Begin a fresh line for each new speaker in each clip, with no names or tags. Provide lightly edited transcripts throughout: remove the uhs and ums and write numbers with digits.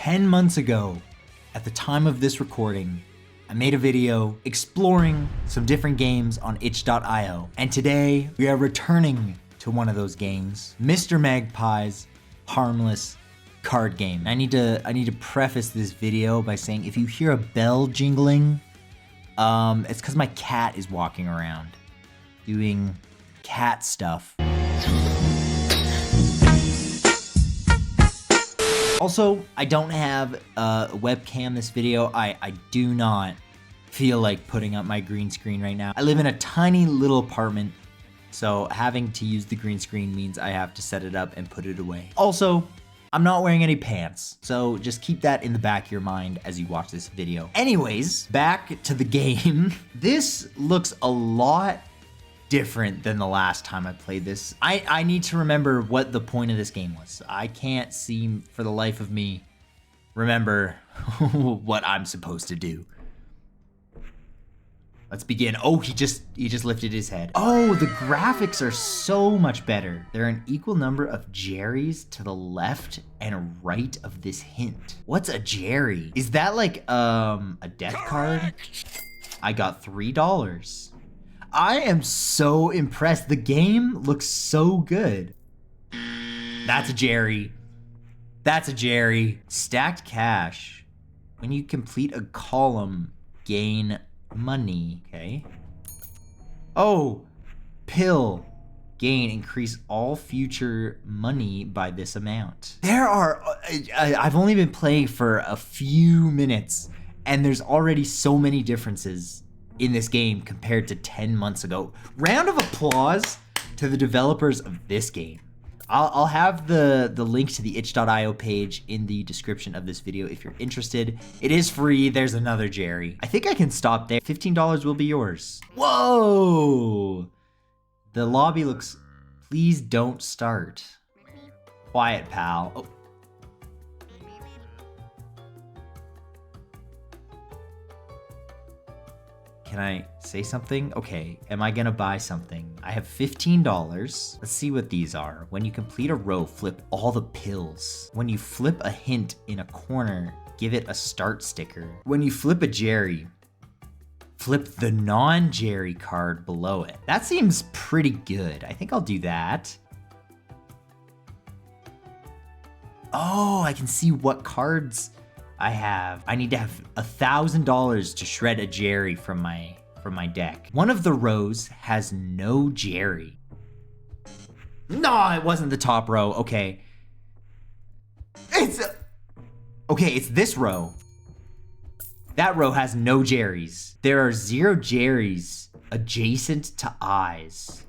10 months ago, at the time of this recording, I made a video exploring some different games on itch.io. And today we are returning to one of those games, Mr. Magpies Harmless Card Game. I need to preface this video by saying if you hear a bell jingling, it's because my cat is walking around doing cat stuff. Also, I don't have a webcam this video. I do not feel like putting up my green screen right now. I live in a tiny little apartment, so having to use the green screen means I have to set it up and put it away. Also, I'm not wearing any pants, so just keep that in the back of your mind as you watch this video. Anyways, back to the game. This looks a lot different than the last time I played this. I need to remember what the point of this game was. I can't seem for the life of me remember what I'm supposed to do. Let's begin. Oh, he just lifted his head. Oh, the graphics are so much better. There are an equal number of Jerrys to the left and right of this hint. What's a Jerry? Is that like a death card? I got $3. I am so impressed. The game looks so good. That's a Jerry. That's a Jerry. Stacked cash. When you complete a column, gain money. Okay. Oh, pill. Gain, increase all future money by this amount. There are, I've only been playing for a few minutes and there's already so many differences in this game compared to 10 months ago. Round of applause to the developers of this game. I'll have the link to the itch.io page in the description of this video if you're interested. It is free. There's another Jerry. I think I can stop there. $15 will be yours. Whoa! The lobby looks... Please don't start. Quiet, pal. Oh. Can I say something? Okay, am I gonna buy something? I have $15. Let's see what these are. When you complete a row, flip all the pills. When you flip a hint in a corner, give it a start sticker. When you flip a Jerry, flip the non-Jerry card below it. That seems pretty good. I think I'll do that. Oh, I can see what cards I have. I need to have $1,000 to shred a Jerry from my deck. One of the rows has no Jerry. No, it wasn't the top row. Okay. It's this row. That row has no Jerrys. There are 0 Jerrys adjacent to eyes.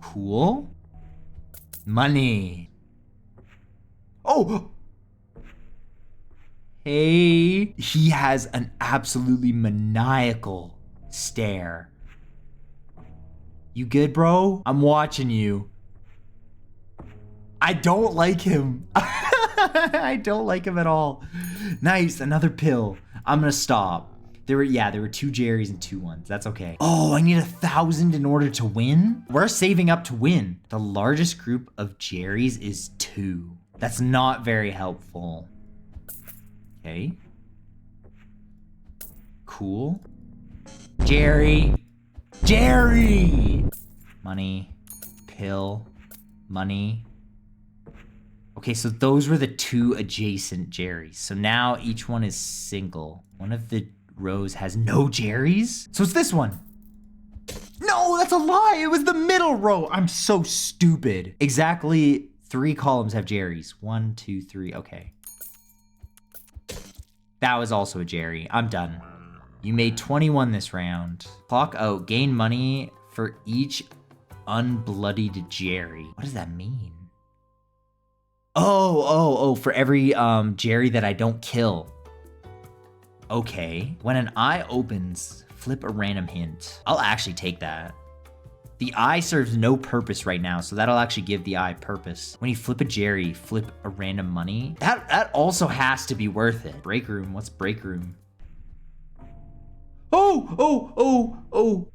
Cool. Money. Oh! Hey, he has an absolutely maniacal stare. You good, bro? I'm watching you. I don't like him. I don't like him at all. Nice, another pill. I'm gonna stop. There were 2 Jerrys and 2 1s. That's okay. Oh, I need 1,000 in order to win? We're saving up to win. The largest group of Jerrys is 2. That's not very helpful. Okay. Cool. Jerry. Jerry! Money. Pill. Money. Okay, so those were the 2 adjacent Jerrys. So now each one is single. One of the rows has no Jerrys? So it's this one. No, that's a lie. It was the middle row. I'm so stupid. Exactly 3 columns have Jerrys. 1, 2, 3. Okay. That was also a Jerry. I'm done. You made 21 this round. Clock out. Gain money for each unbloodied Jerry. What does that mean? Oh, for every Jerry that I don't kill. Okay. When an eye opens, flip a random hint. I'll actually take that. The eye serves no purpose right now, so that'll actually give the eye purpose. When you flip a Jerry, flip a random money. That also has to be worth it. Break room, what's break room? Oh!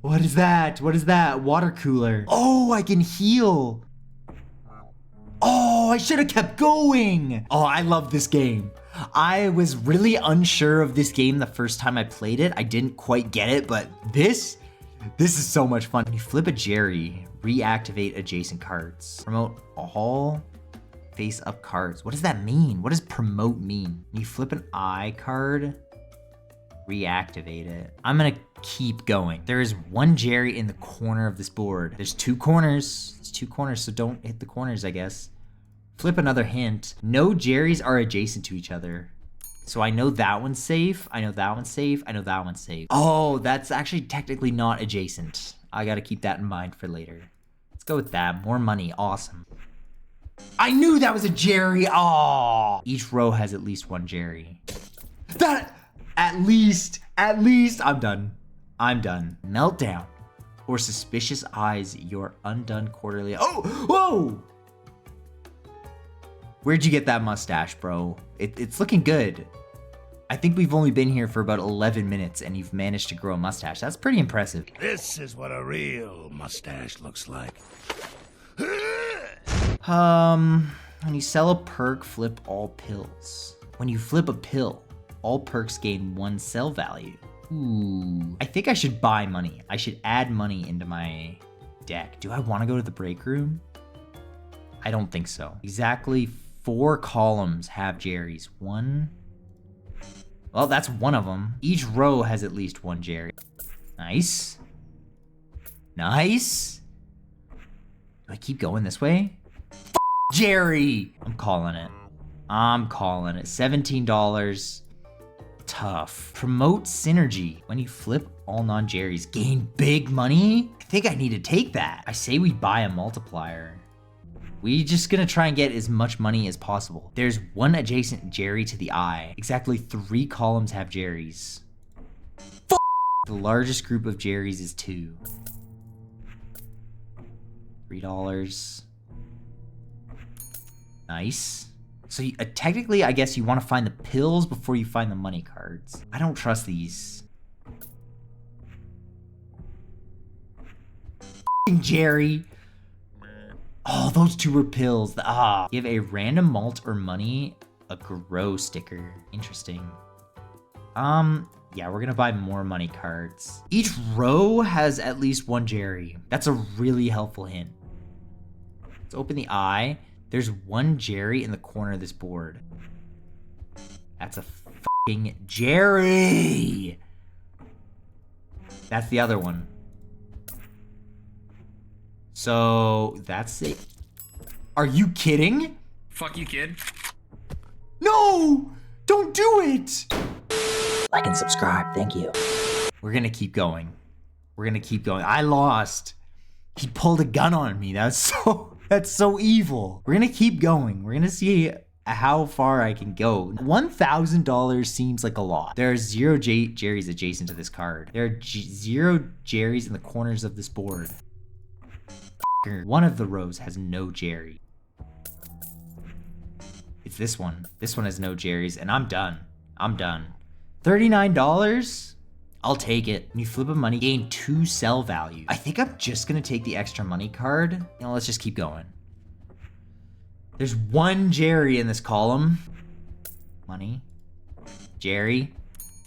What is that? What is that? Water cooler. Oh, I can heal. Oh, I should have kept going. Oh, I love this game. I was really unsure of this game the first time I played it. I didn't quite get it, but this is so much fun. When you flip a Jerry, reactivate adjacent cards. Promote all face up cards. What does that mean? What does promote mean? When you flip an I card, reactivate it. I'm gonna keep going. There is one Jerry in the corner of this board. There's two corners. It's two corners, so don't hit the corners, I guess. Flip another hint. No Jerrys are adjacent to each other. So I know that one's safe. I know that one's safe. I know that one's safe. Oh, that's actually technically not adjacent. I gotta keep that in mind for later. Let's go with that. More money. Awesome. I knew that was a Jerry. Oh. Each row has at least one Jerry. That, at least, I'm done. I'm done. Meltdown or suspicious eyes, your undone quarterly. Oh, whoa. Where'd you get that mustache, bro? It's looking good. I think we've only been here for about 11 minutes and you've managed to grow a mustache. That's pretty impressive.
This is what a real mustache looks like.
When you sell a perk, flip all pills. When you flip a pill, all perks gain 1 sell value. Ooh. I think I should buy money. I should add money into my deck. Do I want to go to the break room? I don't think so. Exactly 4 columns have Jerry's. One. Well, that's one of them. Each row has at least one Jerry. Nice. Nice. Do I keep going this way? Jerry! I'm calling it. I'm calling it. $17. Tough. Promote synergy. When you flip all non-Jerrys, gain big money? I think I need to take that. I say we buy a multiplier. We just gonna try and get as much money as possible. There's one adjacent Jerry to the eye. Exactly 3 columns have Jerrys. The largest group of Jerrys is 2. $3. Nice. So technically, I guess you want to find the pills before you find the money cards. I don't trust these. Jerry. Oh, those 2 were pills. Ah. Give a random malt or money a grow sticker. Interesting. Yeah, we're gonna buy more money cards. Each row has at least 1 Jerry. That's a really helpful hint. Let's open the eye. There's 1 Jerry in the corner of this board. That's a fucking Jerry. That's the other one. So that's it. Are you kidding?
Fuck you, kid.
No! Don't do it! Like and subscribe, thank you. We're gonna keep going. We're gonna keep going. I lost. He pulled a gun on me. That's so evil. We're gonna keep going. We're gonna see how far I can go. $1,000 seems like a lot. There are 0 Jerrys adjacent to this card. There are 0 Jerrys in the corners of this board. One of the rows has no Jerry. It's this one. This one has no Jerrys, and I'm done. I'm done. $39? I'll take it. When you flip a money, gain 2 sell value. I think I'm just gonna take the extra money card. You know, let's just keep going. There's 1 Jerry in this column. Money. Jerry.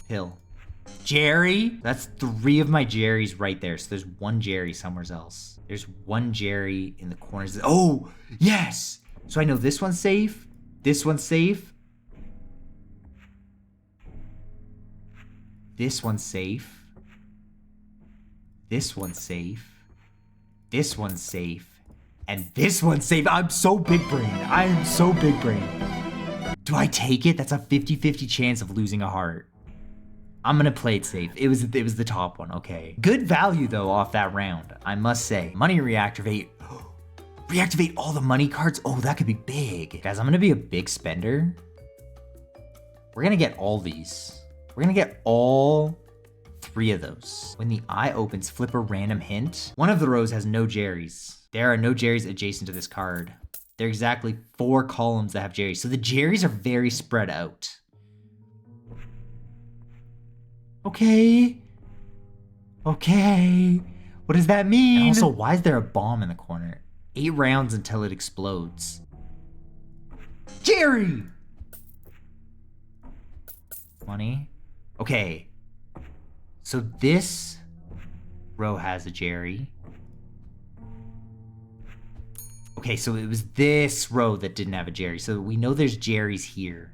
Pill. Jerry. That's 3 of my Jerrys right there. So there's 1 Jerry somewhere else. There's 1 Jerry in the corners. Oh, yes. So I know this one's safe. This one's safe. This one's safe. This one's safe. This one's safe. And this one's safe. I'm so big brain. I am so big brain. Do I take it? That's a 50-50 chance of losing a heart. I'm gonna play it safe. It was the top one, okay. Good value though off that round, I must say. Money reactivate. Reactivate all the money cards. Oh, that could be big. Guys, I'm gonna be a big spender. We're gonna get all these. We're gonna get all 3 of those. When the eye opens, flip a random hint. One of the rows has no Jerrys. There are no Jerrys adjacent to this card. There are exactly 4 columns that have Jerrys. So the Jerrys are very spread out. Okay. Okay. What does that mean? And also, why is there a bomb in the corner? 8 rounds until it explodes. Jerry! Money. Okay. So this row has a Jerry. Okay, so it was this row that didn't have a Jerry. So we know there's Jerry's here.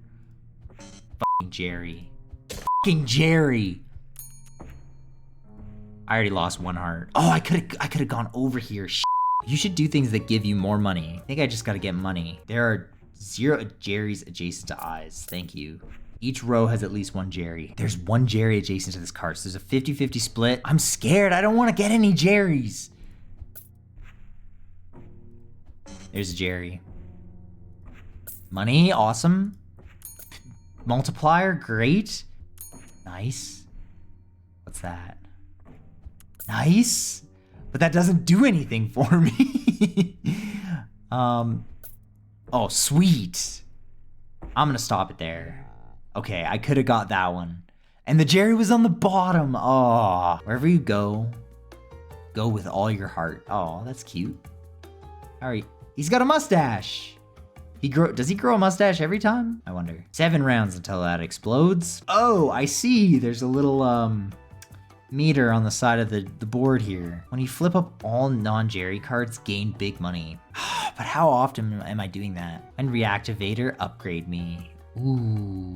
Fucking Jerry. Fucking Jerry. I already lost 1 heart. Oh, I could have gone over here. Shit. You should do things that give you more money. I think I just gotta get money. There are 0 Jerrys adjacent to eyes. Thank you. Each row has at least 1 Jerry. There's 1 Jerry adjacent to this card. So there's a 50-50 split. I'm scared. I don't want to get any Jerrys. There's a Jerry. Money, awesome. Multiplier, great. Nice. What's that? Nice. But that doesn't do anything for me. Oh, sweet. I'm gonna stop it there. Okay, I could have got that one. And the Jerry was on the bottom. Oh, wherever you go with all your heart. Oh, that's cute. All right, he's got a mustache. Does he grow a mustache every time? I wonder. 7 rounds until that explodes. Oh, I see. There's a little meter on the side of the board here. When you flip up all non-Jerry cards, gain big money. But how often am I doing that? And reactivator, upgrade me. Ooh.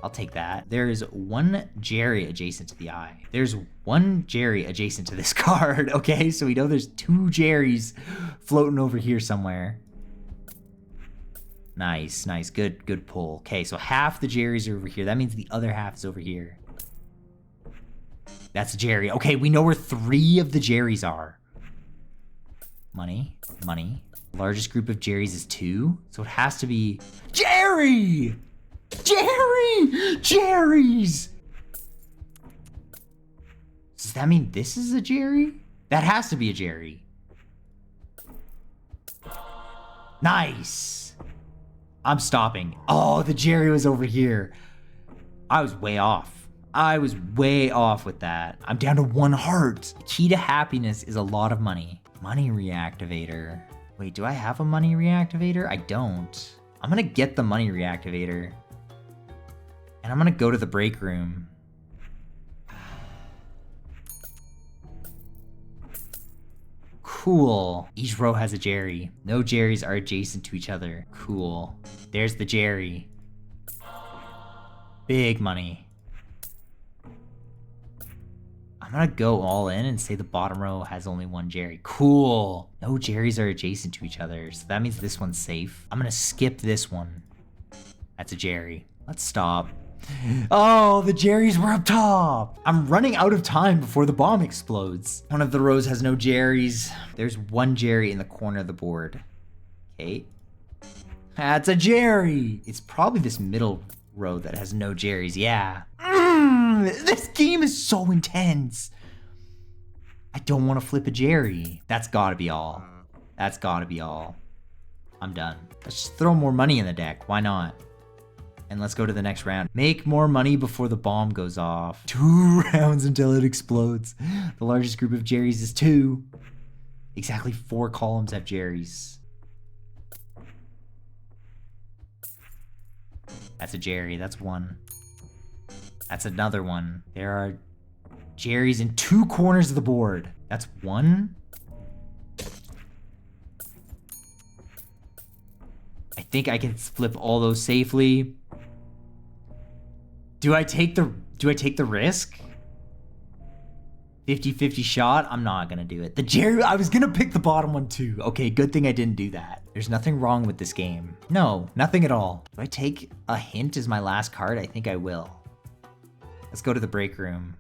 I'll take that. There is 1 Jerry adjacent to the eye. There's 1 Jerry adjacent to this card, okay? So we know there's 2 Jerrys floating over here somewhere. Nice, nice, good pull. Okay, so half the Jerrys are over here. That means the other half is over here. That's a Jerry. Okay, we know where 3 of the Jerrys are. Money, money. Largest group of Jerrys is 2, so it has to be Jerry! Jerry! Jerry's! Does that mean this is a Jerry? That has to be a Jerry. Nice! I'm stopping. Oh, the Jerry was over here. I was way off. I was way off with that. I'm down to 1 heart. The key to happiness is a lot of money. Money reactivator. Wait, do I have a money reactivator? I don't. I'm gonna get the money reactivator. And I'm gonna go to the break room. Cool. Each row has a Jerry. No Jerrys are adjacent to each other. Cool. There's the Jerry. Big money. I'm gonna go all in and say the bottom row has only 1 Jerry. Cool. No Jerrys are adjacent to each other, so that means this one's safe. I'm gonna skip this one. That's a Jerry. Let's stop. Oh, the Jerrys were up top. I'm running out of time before the bomb explodes. One of the rows has no Jerrys. There's 1 Jerry in the corner of the board. Okay. That's a Jerry. It's probably this middle row that has no Jerrys. Yeah. This game is so intense. I don't want to flip a Jerry. That's gotta be all. That's gotta be all. I'm done. Let's just throw more money in the deck. Why not? And let's go to the next round. Make more money before the bomb goes off. 2 rounds until it explodes. The largest group of Jerrys is 2. Exactly 4 columns have Jerrys. That's a Jerry. That's 1. That's another one. There are Jerrys in 2 corners of the board. That's 1. I think I can flip all those safely. Do I take the risk? 50-50 shot? I'm not gonna do it. The Jerry, I was gonna pick the bottom one too. Okay, good thing I didn't do that. There's nothing wrong with this game. No, nothing at all. Do I take a hint as my last card? I think I will. Let's go to the break room.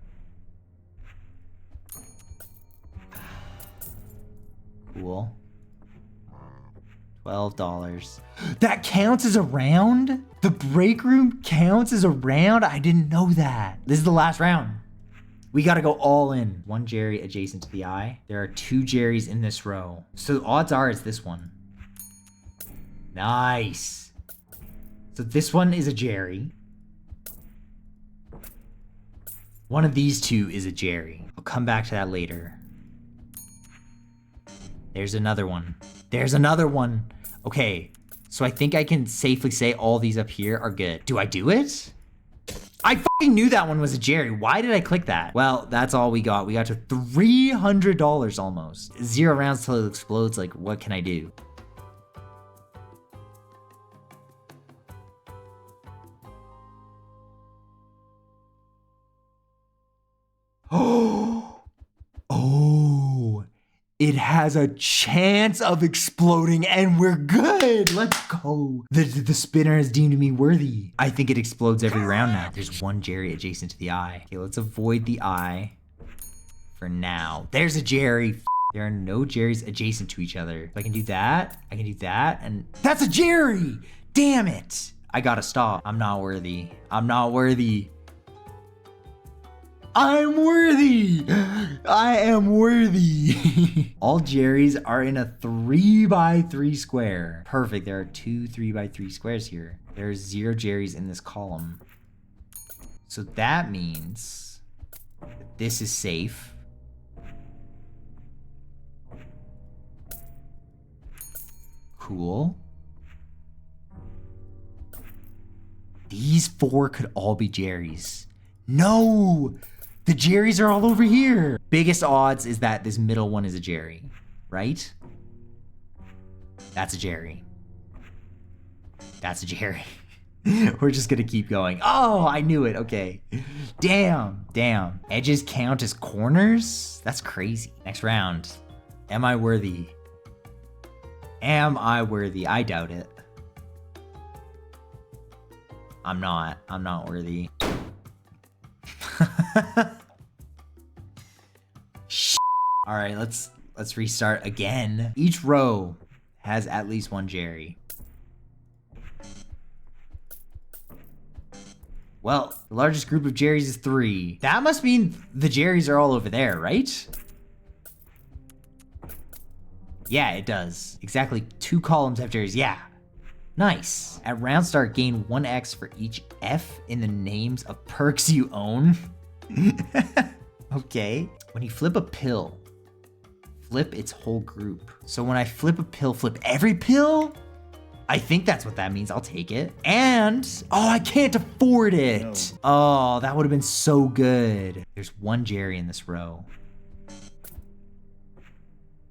Cool. $12. That counts as a round? The break room counts as a round? I didn't know that. This is the last round. We gotta go all in. 1 Jerry adjacent to the eye. There are 2 Jerrys in this row. So odds are it's this one. Nice. So this one is a Jerry. One of these 2 is a Jerry. I'll come back to that later. There's another one. There's another one. Okay, so I think I can safely say all these up here are good. Do I do it? I fucking knew that one was a Jerry. Why did I click that? Well, that's all we got. We got to $300 almost. 0 rounds till it explodes. Like, what can I do? Oh, it has a chance of exploding and we're good. Let's go. The spinner has deemed me worthy. I think it explodes every round now. There's one Jerry adjacent to the eye. Okay, let's avoid the eye for now. There's a Jerry. There are no Jerrys adjacent to each other. If I can do that, I can do that, and that's a Jerry. Damn it. I gotta stop. I'm not worthy. I'm not worthy. I'm worthy. I am worthy. All Jerrys are in a 3x3 square. Perfect. There are 2 3x3 squares here. There are 0 Jerrys in this column. So that means that this is safe. Cool. These 4 could all be Jerrys. No! The Jerrys are all over here. Biggest odds is that this middle one is a Jerry, right? That's a Jerry. That's a Jerry. We're just gonna keep going. Oh, I knew it, okay. Damn. Edges count as corners? That's crazy. Next round. Am I worthy? Am I worthy? I doubt it. I'm not worthy. All right, let's restart again. Each row has at least 1 Jerry. Well, the largest group of Jerrys is 3. That must mean the Jerrys are all over there, right? Yeah, it does. Exactly 2 columns have Jerrys. Yeah. Nice. At round start, gain 1x for each F in the names of perks you own. Okay. When you flip a pill, flip its whole group. So when I flip a pill, flip every pill? I think that's what that means. I'll take it. And, oh, I can't afford it. No. Oh, that would have been so good. There's 1 Jerry in this row.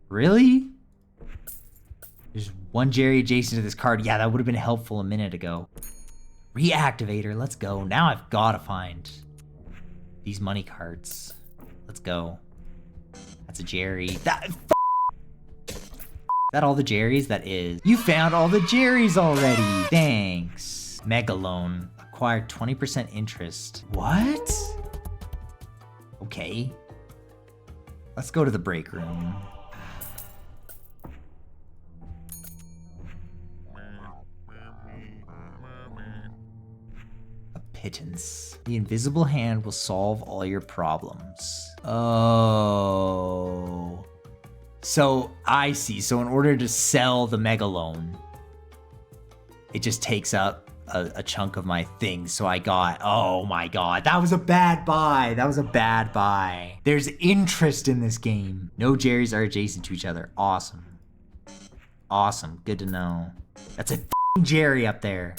Really? There's 1 Jerry adjacent to this card. Yeah, that would have been helpful a minute ago. Reactivator, let's go. Now I've got to find these money cards. Let's go. That's a Jerry. That all the Jerrys? That is. You found all the Jerrys already. Thanks. Megaloan. Acquired 20% interest. What? Okay. Let's go to the break room. A pittance. The invisible hand will solve all your problems. Oh. So I see. So in order to sell the Megaloan, it just takes up a chunk of my things. So I got, oh my God, that was a bad buy. That was a bad buy. There's interest in this game. No Jerrys are adjacent to each other. Awesome. Awesome. Good to know. That's a f***ing Jerry up there.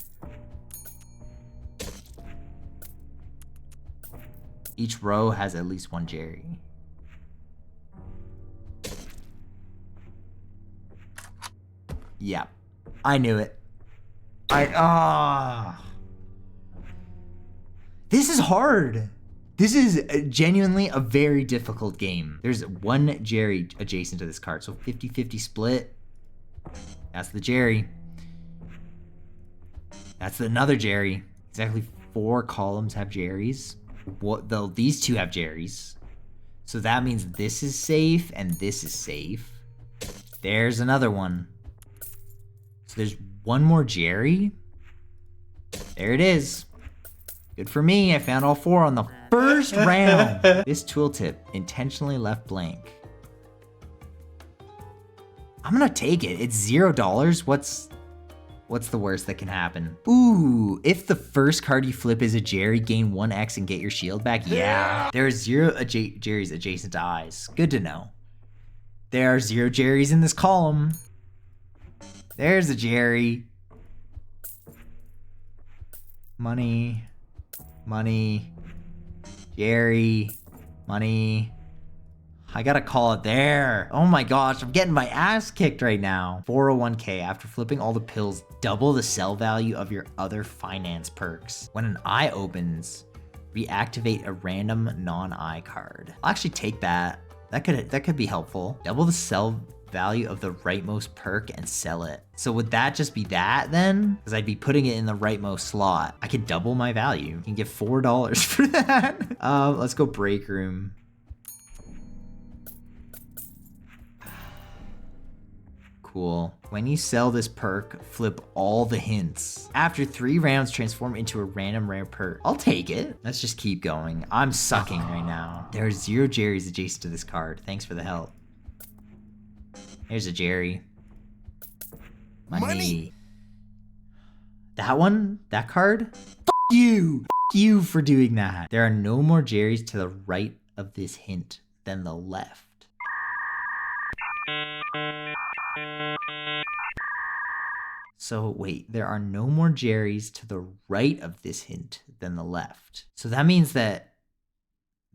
Each row has at least 1 Jerry. Yeah, I knew it. This is hard. This is genuinely a very difficult game. There's 1 Jerry adjacent to this card, so 50-50 split. That's the Jerry. That's another Jerry. Exactly 4 columns have Jerrys. What though? These 2 have Jerrys. So that means this is safe and this is safe. There's another one. So there's 1 more Jerry. There it is. Good for me. I found all 4 on the first round. This tooltip intentionally left blank. I'm gonna take it. It's $0. What's the worst that can happen? Ooh, if the first card you flip is a Jerry, gain 1x and get your shield back. Yeah. There are 0 Jerrys adjacent to eyes. Good to know. There are 0 Jerrys in this column. There's a Jerry. Money. Money. Jerry. Money. I gotta call it there. Oh my gosh, I'm getting my ass kicked right now. 401k. After flipping all the pills, double the sell value of your other finance perks. When an eye opens, reactivate a random non-eye card. I'll actually take that. That could be helpful. Double the sell value of the rightmost perk and sell it. So would that just be that then? Because I'd be putting it in the rightmost slot. I could double my value. You can get $4 for that. Let's go break room. Cool. When you sell this perk, flip all the hints. After 3 rounds, transform into a random rare perk. I'll take it. Let's just keep going. I'm sucking right now. There are 0 Jerrys adjacent to this card. Thanks for the help. Here's a Jerry. Money. That one? That card? F you! F you for doing that. There are no more Jerrys to the right of this hint than the left. So wait, there are no more Jerrys to the right of this hint than the left. So that means that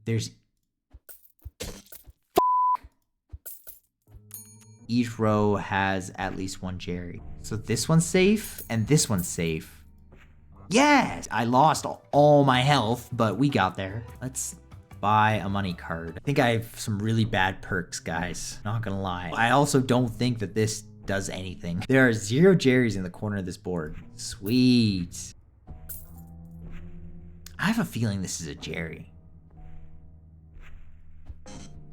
there's... Each row has at least 1 Jerry. So this one's safe and this one's safe. Yes! I lost all my health, but we got there. Let's buy a money card. I think I have some really bad perks, guys. Not gonna lie. I also don't think that this does anything. There are 0 Jerrys in the corner of this board. Sweet. I have a feeling this is a Jerry.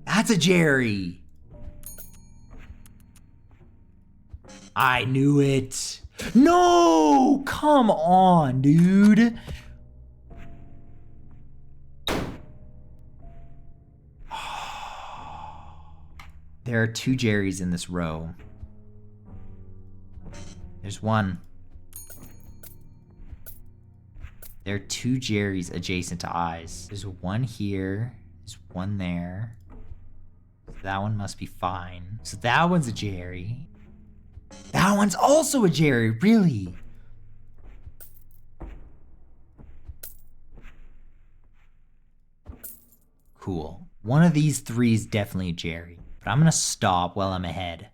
That's a Jerry. I knew it. No! Come on, dude. There are 2 Jerrys in this row. There's 1. There are 2 Jerrys adjacent to eyes. There's 1 here. There's 1 there. That one must be fine. So that one's a Jerry. That one's also a Jerry, really? Cool. One of these 3 is definitely a Jerry, but I'm gonna stop while I'm ahead.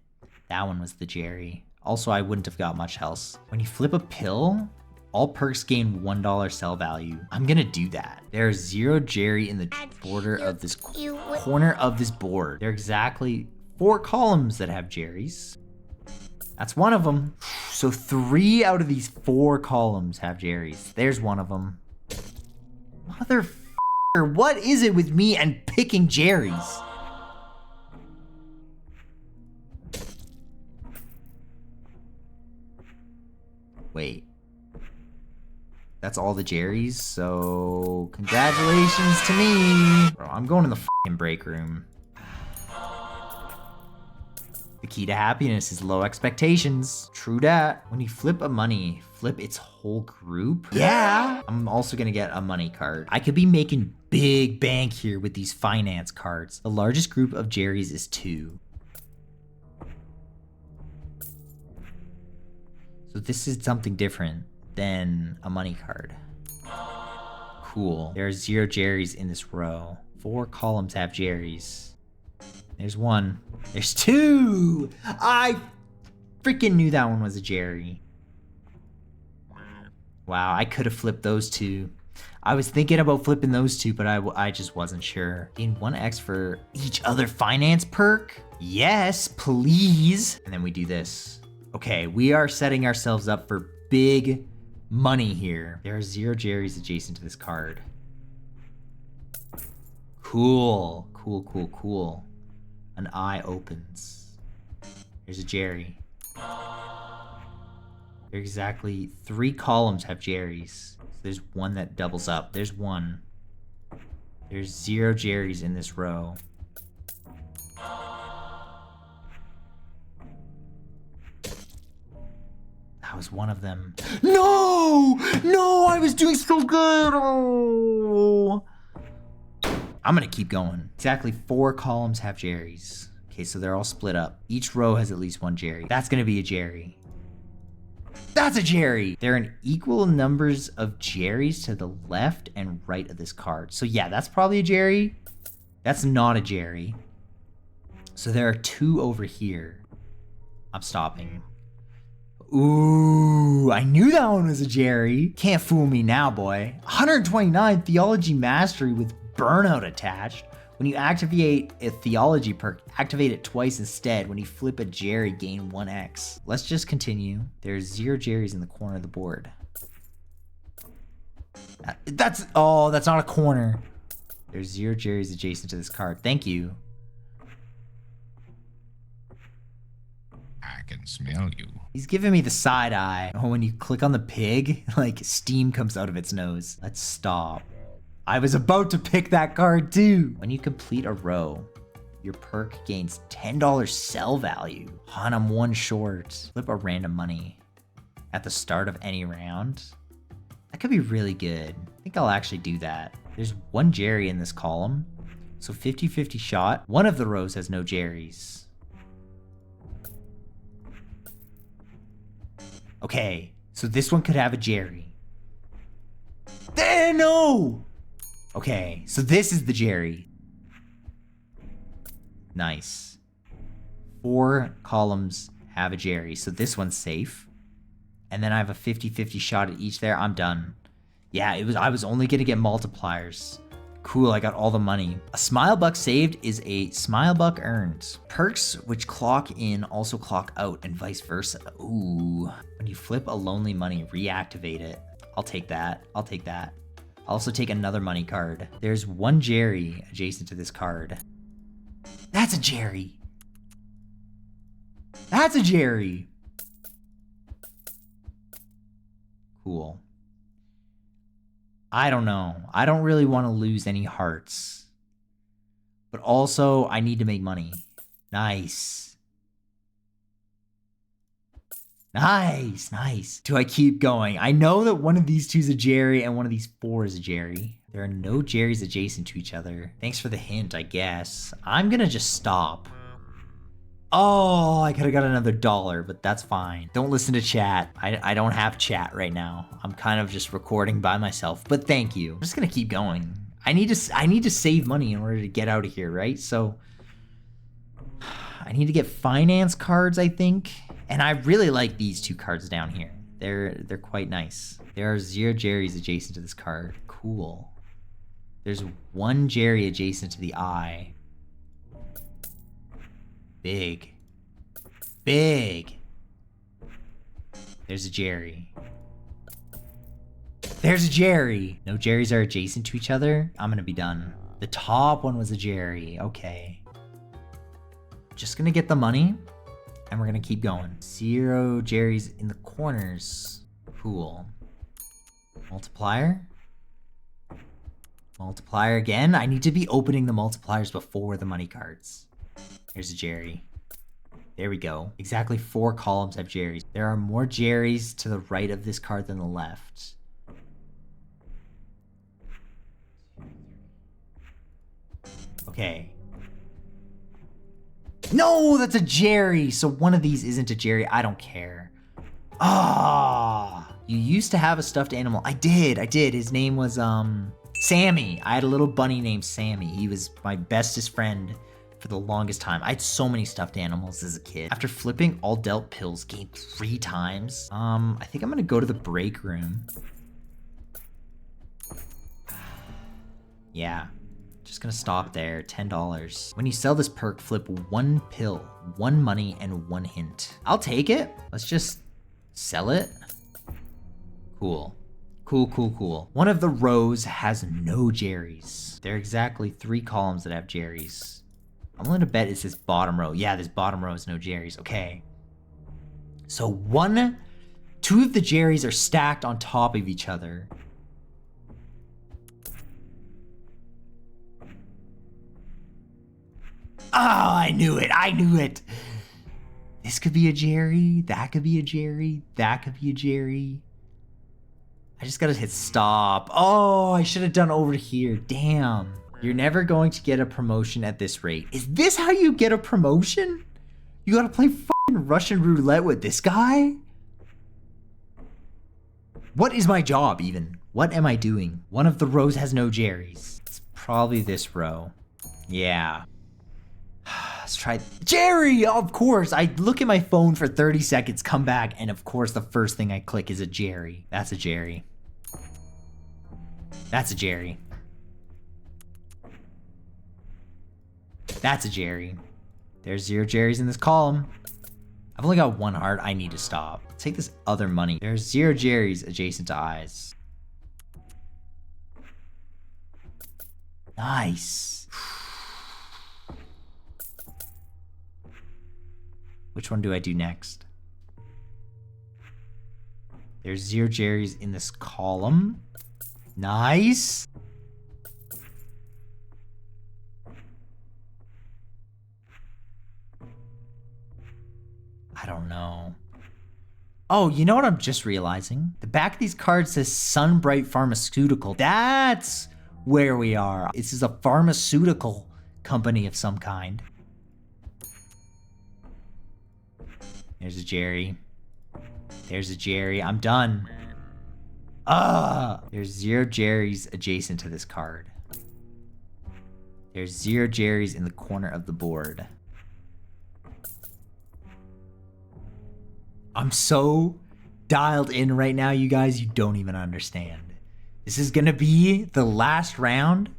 That one was the Jerry. Also, I wouldn't have got much else. When you flip a pill, all perks gain $1 sell value. I'm gonna do that. There's 0 Jerry in the border of this corner of this board. There are exactly 4 columns that have Jerrys. That's one of them. So 3 out of these 4 columns have Jerrys. There's one of them. Motherfucker, what is it with me and picking Jerrys? Wait. That's all the Jerrys, so congratulations to me. Bro, I'm going in the fucking break room. The key to happiness is low expectations. True dat. When you flip a money, flip its whole group. Yeah. I'm also gonna get a money card. I could be making big bank here with these finance cards. The largest group of Jerrys is 2. So this is something different than a money card. Cool. There are 0 Jerrys in this row. 4 columns have Jerrys. There's 1. There's 2! I freaking knew that one was a Jerry. Wow, I could have flipped those 2. I was thinking about flipping those 2, but I just wasn't sure. Gain 1x for each other finance perk? Yes, please. And then we do this. Okay, we are setting ourselves up for big money here. There are 0 Jerrys adjacent to this card. Cool, cool, cool, cool. An eye opens. There's a Jerry. There are exactly 3 columns have Jerrys. So there's 1 that doubles up. There's 1. There's 0 Jerrys in this row. That was one of them. No! No, I was doing so good! Oh. I'm gonna keep going. Exactly 4 columns have Jerrys. Okay, so they're all split up. Each row has at least one Jerry. That's gonna be a Jerry. That's a Jerry! There are an equal numbers of Jerrys to the left and right of this card. So yeah, that's probably a Jerry. That's not a Jerry. So there are 2 over here. I'm stopping. Ooh, I knew that one was a Jerry. Can't fool me now, boy. 129 Theology Mastery with Burnout attached. When you activate a Theology perk, activate it twice instead. When you flip a Jerry, gain 1x. Let's just continue. There's 0 Jerrys in the corner of the board. That's not a corner. There's 0 Jerrys adjacent to this card. Thank you.
I can smell you.
He's giving me the side eye. Oh, when you click on the pig, like steam comes out of its nose. Let's stop. I was about to pick that card too. When you complete a row, your perk gains $10 sell value. Han, I'm 1 short. Flip a random money at the start of any round. That could be really good. I think I'll actually do that. There's 1 Jerry in this column. So 50-50 shot. One of the rows has no Jerrys. Okay, so this one could have a Jerry. No! Okay, so this is the Jerry. Nice. 4 columns have a Jerry, so this one's safe. And then I have a 50-50 shot at each there. I'm done. Yeah, I was only gonna get multipliers. Cool, I got all the money. A smile buck saved is a smile buck earned. Perks which clock in also clock out and vice versa. Ooh. When you flip a lonely money, reactivate it. I'll take that. I'll take that. I'll also take another money card. There's 1 Jerry adjacent to this card. That's a Jerry. That's a Jerry. Cool. I don't know. I don't really want to lose any hearts. But also, I need to make money. Nice. Nice, nice. Do I keep going? I know that one of these 2 is a Jerry and one of these 4 is a Jerry. There are no Jerrys adjacent to each other. Thanks for the hint, I guess. I'm gonna just stop. Oh, I could have got another $1, but that's fine. Don't listen to chat. I don't have chat right now. I'm kind of just recording by myself, but thank you. I'm just gonna keep going. I need to save money in order to get out of here, right? So I need to get finance cards, I think. And I really like these 2 cards down here. They're quite nice. There are 0 Jerrys adjacent to this card. Cool. There's 1 Jerry adjacent to the eye. Big. Big. There's a Jerry. There's a Jerry. No Jerrys are adjacent to each other. I'm gonna be done. The top one was a Jerry. Okay. Just gonna get the money and we're gonna keep going. 0 Jerrys in the corners. Cool. Multiplier. Multiplier again. I need to be opening the multipliers before the money cards. Here's a Jerry. There we go. Exactly 4 columns have Jerrys. There are more Jerrys to the right of this card than the left. Okay. No, that's a Jerry. So one of these isn't a Jerry. I don't care. Ah, you used to have a stuffed animal. I did. His name was Sammy. I had a little bunny named Sammy. He was my bestest friend for the longest time. I had so many stuffed animals as a kid. After flipping all dealt pills gained 3 times. I think I'm gonna go to the break room. Yeah, just gonna stop there. $10. When you sell this perk, flip 1 pill, 1 money, and 1 hint. I'll take it. Let's just sell it. Cool. Cool. One of the rows has no Jerrys. There are exactly 3 columns that have Jerrys. I'm willing to bet it's this bottom row. Yeah, this bottom row has no Jerrys. Okay. So 2 of the Jerrys are stacked on top of each other. Oh, I knew it. This could be a Jerry. That could be a Jerry. That could be a Jerry. I just gotta hit stop. Oh, I should have done over here. Damn. You're never going to get a promotion at this rate. Is this how you get a promotion? You gotta play fucking Russian roulette with this guy? What is my job even? What am I doing? One of the rows has no Jerry's. It's probably this row. Yeah. Let's try Jerry, of course. I look at my phone for 30 seconds, come back, and of course the first thing I click is a Jerry. That's a Jerry. That's a Jerry. That's a Jerry. There's 0 Jerry's in this column. I've only got 1 heart. I need to stop. Take this other money. There's 0 Jerry's adjacent to eyes. Nice. Which one do I do next? There's 0 Jerry's in this column. Nice. I don't know. Oh, you know what I'm just realizing? The back of these cards says Sunbright Pharmaceutical. That's where we are. This is a pharmaceutical company of some kind. There's a Jerry. There's a Jerry. I'm done. There's 0 Jerry's adjacent to this card. There's 0 Jerry's in the corner of the board. I'm so dialed in right now, you guys, you don't even understand. This is gonna be the last round,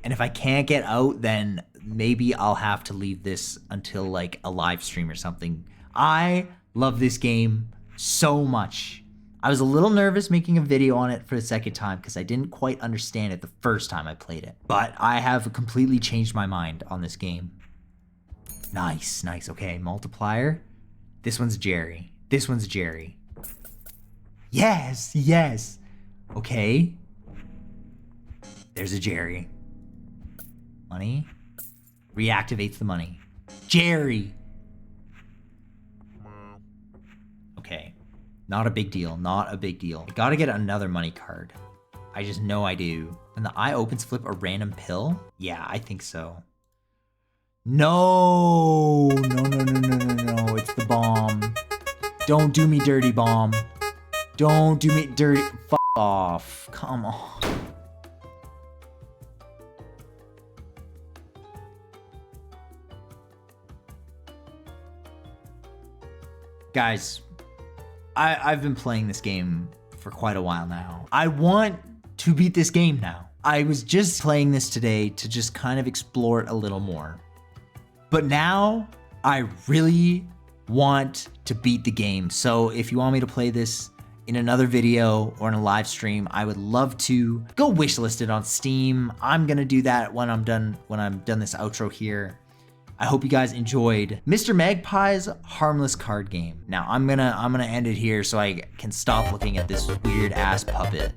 and if I can't get out, then maybe I'll have to leave this until like a live stream or something. I love this game so much. I was a little nervous making a video on it for the second time because I didn't quite understand it the first time I played it. But I have completely changed my mind on this game. Nice, nice. Okay, multiplier. This one's Jerry. This one's Jerry. Yes, yes. Okay. There's a Jerry. Money. Reactivates the money. Jerry. Okay. Not a big deal. Not a big deal. I gotta get another money card. I just know I do. When the eye opens, flip a random pill? Yeah, I think so. No. No, no, no, no, no, no. It's the bomb. Don't do me dirty, bomb. Don't do me dirty. F off. Come on. Guys, I've been playing this game for quite a while now. I want to beat this game now. I was just playing this today to just kind of explore it a little more. But now I really want to beat the game. So if you want me to play this in another video or in a live stream, I would love to. Go wishlist it on Steam. I'm gonna do that when I'm done this outro here. I hope you guys enjoyed Mr. Magpie's Harmless Card Game. Now I'm gonna end it here so I can stop looking at this weird ass puppet.